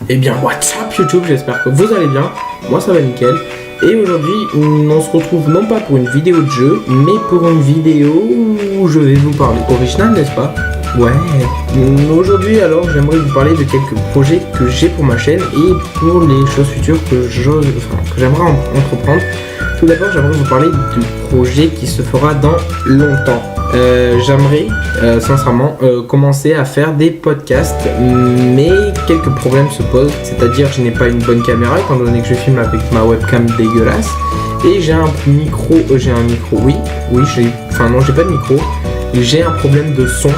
Eh bien, what's up YouTube, j'espère que vous allez bien, moi ça va nickel. Et aujourd'hui, on se retrouve non pas pour une vidéo de jeu, mais pour une vidéo où je vais vous parler. Original, n'est-ce pas? Ouais. Aujourd'hui alors, j'aimerais vous parler de quelques projets que j'ai pour ma chaîne et pour les choses futures que j'aimerais entreprendre. Tout d'abord, j'aimerais vous parler du projet qui se fera dans longtemps. J'aimerais sincèrement commencer à faire des podcasts, mais quelques problèmes se posent, c'est-à-dire je n'ai pas une bonne caméra étant donné que je filme avec ma webcam dégueulasse et j'ai un micro, j'ai pas de micro, j'ai un problème de son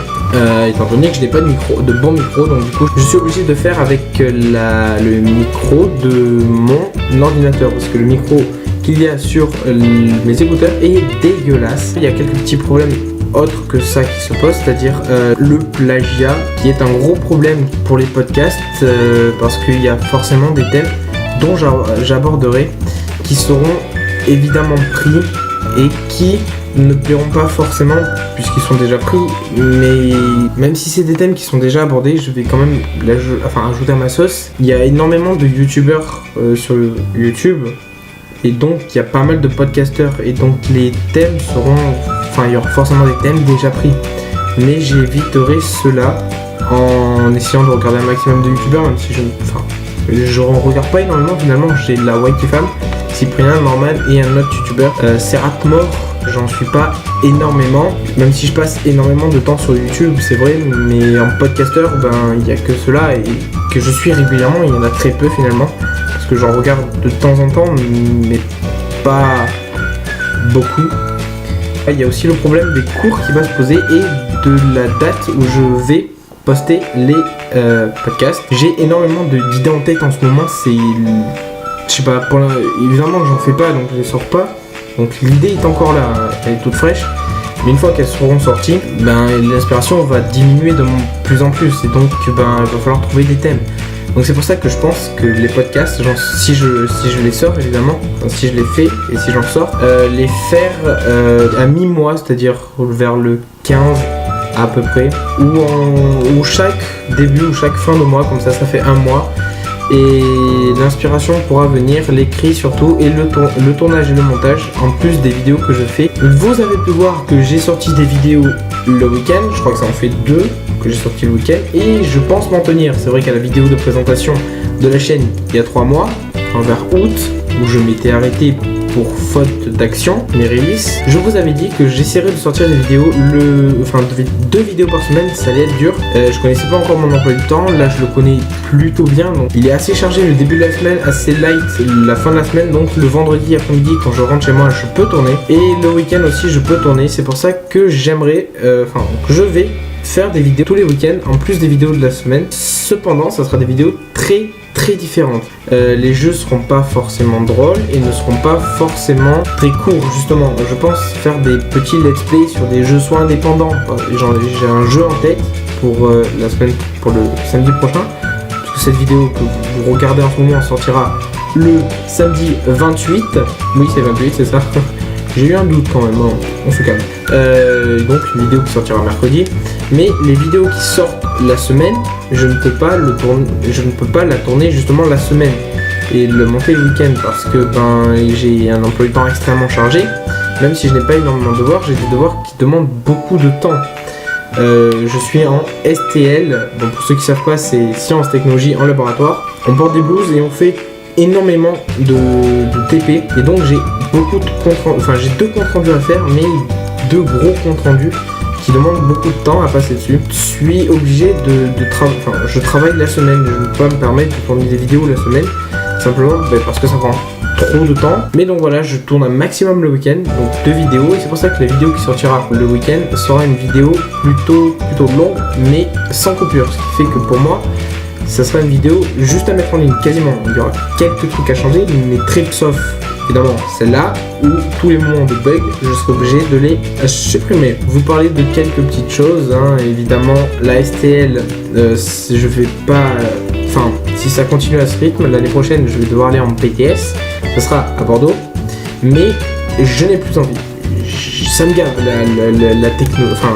étant donné que je n'ai pas de bon micro, donc du coup je suis obligé de faire avec le micro de mon ordinateur parce que le micro qu'il y a sur mes écouteurs est dégueulasse. Il y a quelques petits problèmes autre que ça qui se pose, c'est-à-dire le plagiat qui est un gros problème pour les podcasts parce qu'il y a forcément des thèmes dont j'aborderai qui seront évidemment pris et qui ne plairont pas forcément puisqu'ils sont déjà pris, mais même si c'est des thèmes qui sont déjà abordés, je vais quand même ajouter à ma sauce. Il y a énormément de youtubeurs sur YouTube et donc il y a pas mal de podcasteurs et donc les thèmes seront... il y aura forcément des thèmes déjà pris, mais j'éviterai cela en essayant de regarder un maximum de youtubeurs, même si je ne regarde pas énormément finalement. J'ai la Wikifam, Cyprien, Norman et un autre youtubeur, Seratmore, j'en suis pas énormément, même si je passe énormément de temps sur YouTube, c'est vrai, mais en podcasteur, il n'y a que cela et que je suis régulièrement, il y en a très peu finalement, parce que j'en regarde de temps en temps, mais pas beaucoup. Il y a aussi le problème des cours qui va se poser et de la date où je vais poster les podcasts. J'ai énormément d'idées en tête en ce moment, évidemment j'en fais pas donc je les sors pas. Donc l'idée est encore là, elle est toute fraîche. Mais une fois qu'elles seront sorties, l'inspiration va diminuer de plus en plus et donc il va falloir trouver des thèmes. Donc c'est pour ça que je pense que les podcasts, si je les sors évidemment, si je les fais et si j'en sors, les faire à mi-mois, c'est-à-dire vers le 15 à peu près, ou chaque début ou chaque fin de mois, comme ça fait un mois. Et l'inspiration pourra venir, l'écrit surtout, et le tournage et le montage, en plus des vidéos que je fais. Vous avez pu voir que j'ai sorti des vidéos le week-end, je crois que ça en fait 2 que j'ai sorti le week-end, et je pense m'en tenir. C'est vrai qu'à la vidéo de présentation de la chaîne il y a 3 mois, vers août, où je m'étais arrêté pour faute d'action, mes releases, je vous avais dit que j'essaierais de sortir des vidéos, 2 vidéos par semaine, ça allait être dur. Je connaissais pas encore mon emploi du temps, là je le connais plutôt bien, donc il est assez chargé le début de la semaine, assez light la fin de la semaine, donc le vendredi après-midi quand je rentre chez moi je peux tourner, et le week-end aussi je peux tourner. C'est pour ça que j'aimerais, je vais faire des vidéos tous les week-ends en plus des vidéos de la semaine. Cependant ça sera des vidéos très différentes. Les jeux seront pas forcément drôles et ne seront pas forcément très courts justement. Je pense faire des petits let's play sur des jeux soit indépendants, j'ai un jeu en tête pour la semaine, pour le samedi prochain, parce que cette vidéo que vous regardez en ce moment sortira le samedi 28. Oui c'est 28, c'est ça. J'ai eu un doute quand même, on se calme. Donc une vidéo qui sortira mercredi. Mais les vidéos qui sortent la semaine, je ne peux pas la tourner justement la semaine et le monter le week-end parce que j'ai un emploi du temps extrêmement chargé. Même si je n'ai pas énormément de devoirs, j'ai des devoirs qui demandent beaucoup de temps. Je suis en STL, bon, pour ceux qui ne savent pas, c'est sciences, technologies en laboratoire. On porte des blouses et on fait énormément de TP et donc j'ai beaucoup de j'ai 2 comptes rendus à faire, mais 2 gros comptes rendus qui demandent beaucoup de temps à passer dessus. Je suis obligé je travaille la semaine, je ne peux pas me permettre de tourner des vidéos la semaine simplement parce que ça prend trop de temps. Mais donc voilà, je tourne un maximum le week-end, donc 2 vidéos, et c'est pour ça que la vidéo qui sortira le week-end sera une vidéo plutôt longue mais sans coupure, ce qui fait que pour moi ça sera une vidéo juste à mettre en ligne quasiment. Il y aura quelques trucs à changer, mais très sauf évidemment celle-là où tous les moments de bug je serai obligé de les supprimer. Vous parlez de quelques petites choses, évidemment la STL, je vais pas, si ça continue à ce rythme, l'année prochaine je vais devoir aller en PTS, ce sera à Bordeaux, mais je n'ai plus envie. ça me gave la techno. Enfin,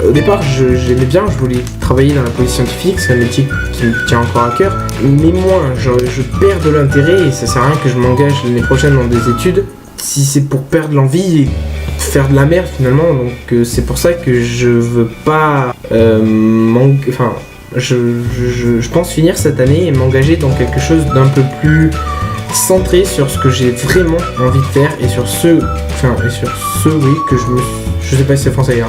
au départ, j'aimais bien, je voulais travailler dans la police scientifique, c'est un métier qui me tient encore à cœur. Mais moi, je perds de l'intérêt et ça sert à rien que je m'engage l'année prochaine dans des études si c'est pour perdre l'envie et faire de la merde finalement. Donc c'est pour ça que je veux pas je pense finir cette année et m'engager dans quelque chose d'un peu plus centré sur ce que j'ai vraiment envie de faire et sur ce que je sais pas si c'est français hein,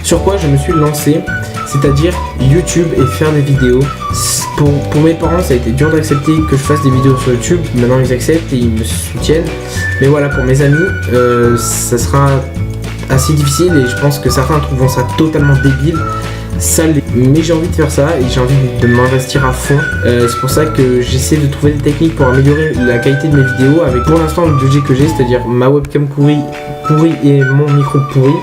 sur quoi je me suis lancé, c'est-à-dire YouTube et faire des vidéos. Pour mes parents ça a été dur d'accepter que je fasse des vidéos sur YouTube, maintenant ils acceptent et ils me soutiennent, mais voilà, pour mes amis ça sera assez difficile et je pense que certains trouveront ça totalement débile. Ça l'est. Mais j'ai envie de faire ça et j'ai envie de m'investir à fond. C'est pour ça que j'essaie de trouver des techniques pour améliorer la qualité de mes vidéos avec pour l'instant le budget que j'ai, c'est-à-dire ma webcam pourrie et mon micro pourri.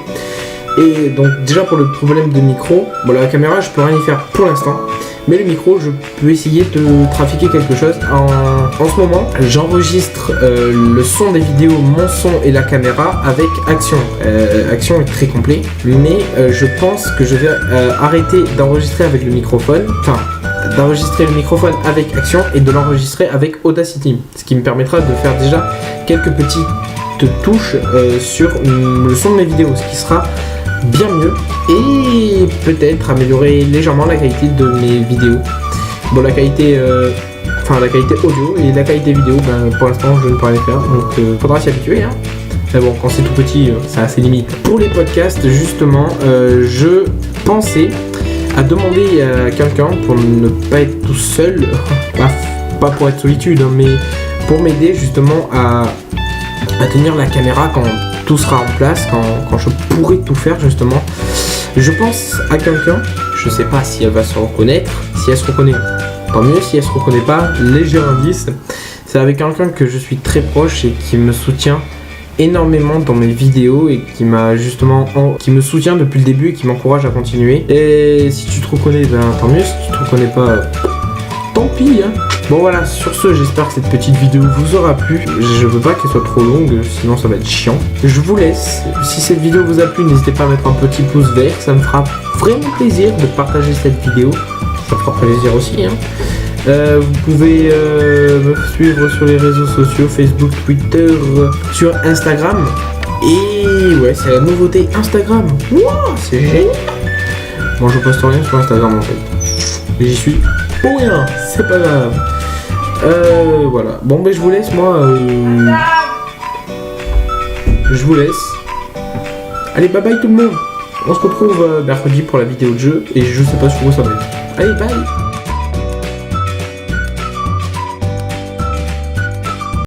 Et donc déjà pour le problème de micro, bon la caméra je peux rien y faire pour l'instant, mais le micro je peux essayer de trafiquer quelque chose. En ce moment j'enregistre le son des vidéos, mon son et la caméra avec Action. Action est très complet, mais je pense que je vais arrêter d'enregistrer avec le microphone, d'enregistrer le microphone avec Action et de l'enregistrer avec Audacity, ce qui me permettra de faire déjà quelques petites touches sur le son de mes vidéos, ce qui sera bien mieux et peut-être améliorer légèrement la qualité de mes vidéos. Bon, la qualité audio et la qualité vidéo, pour l'instant je ne peux rien faire, donc faudra s'y habituer hein. Mais bon, quand c'est tout petit, ça a ses limites. Pour les podcasts justement, je pensais à demander à quelqu'un pour ne pas être tout seul, pas pour être solitude hein, mais pour m'aider justement à tenir la caméra quand tout sera en place, quand je pourrai tout faire justement. Je pense à quelqu'un, je sais pas si elle va se reconnaître, si elle se reconnaît, tant mieux, si elle se reconnaît pas, léger indice, c'est avec quelqu'un que je suis très proche et qui me soutient énormément dans mes vidéos et qui me soutient depuis le début et qui m'encourage à continuer. Et si tu te reconnais, tant mieux, si tu te reconnais pas, tant pis hein. Bon voilà, sur ce, j'espère que cette petite vidéo vous aura plu. Je veux pas qu'elle soit trop longue, sinon ça va être chiant. Je vous laisse. Si cette vidéo vous a plu, n'hésitez pas à mettre un petit pouce vert. Ça me fera vraiment plaisir de partager cette vidéo. Ça me fera plaisir aussi. Hein. Vous pouvez me suivre sur les réseaux sociaux, Facebook, Twitter, sur Instagram. Et ouais, c'est la nouveauté Instagram. Wow, c'est génial. Bon, je poste rien sur Instagram en fait. J'y suis pour rien, c'est pas grave. Voilà. Bon, je vous laisse, moi. Je vous laisse. Allez, bye bye tout le monde. On se retrouve mercredi pour la vidéo de jeu. Et je sais pas sur quoi ça va être. Allez, bye.